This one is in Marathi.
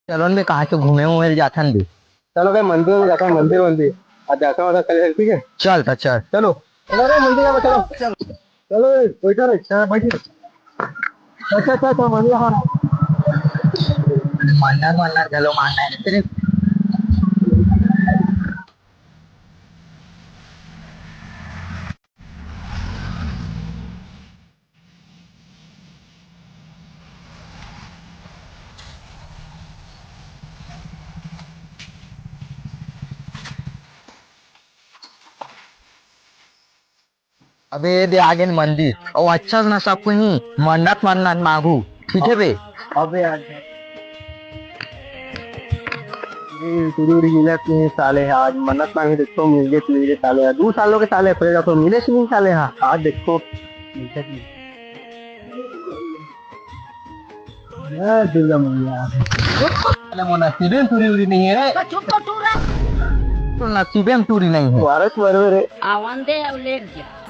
चलो ना, कहाँ से घूमे हुए जाता भी। चलो भाई मंदिर में जाता है, मंदिर मंदिर आज जाता हूँ कल, ठीक है। चल तो चल। चलो चलो रे मंदिर में चलो। चलो रे, बैठो रे, चलो बैठिए। अच्छा अच्छा अच्छा मंदिर, हाँ। मन्नत चलो मानना है तेरे। अबे ये दे आगे न मंदिर और अच्छा ना सब कुछ मन्नत मांगू, ठीक है बे। अबे यार ये तुरी उड़ी मिला कि साले, आज मन्नत मांगे देखो मिल गए साले, 2 सालों के साले पड़ेगा तो मिले से नहीं साले, हाँ आज देखो मिलते नहीं। दुर्गा मैया साले मोना सीधे तुरी उड़ी नहीं है रे। तो नसीबे में चूरी नहीं है। भारत बरोबर है। I want their leg.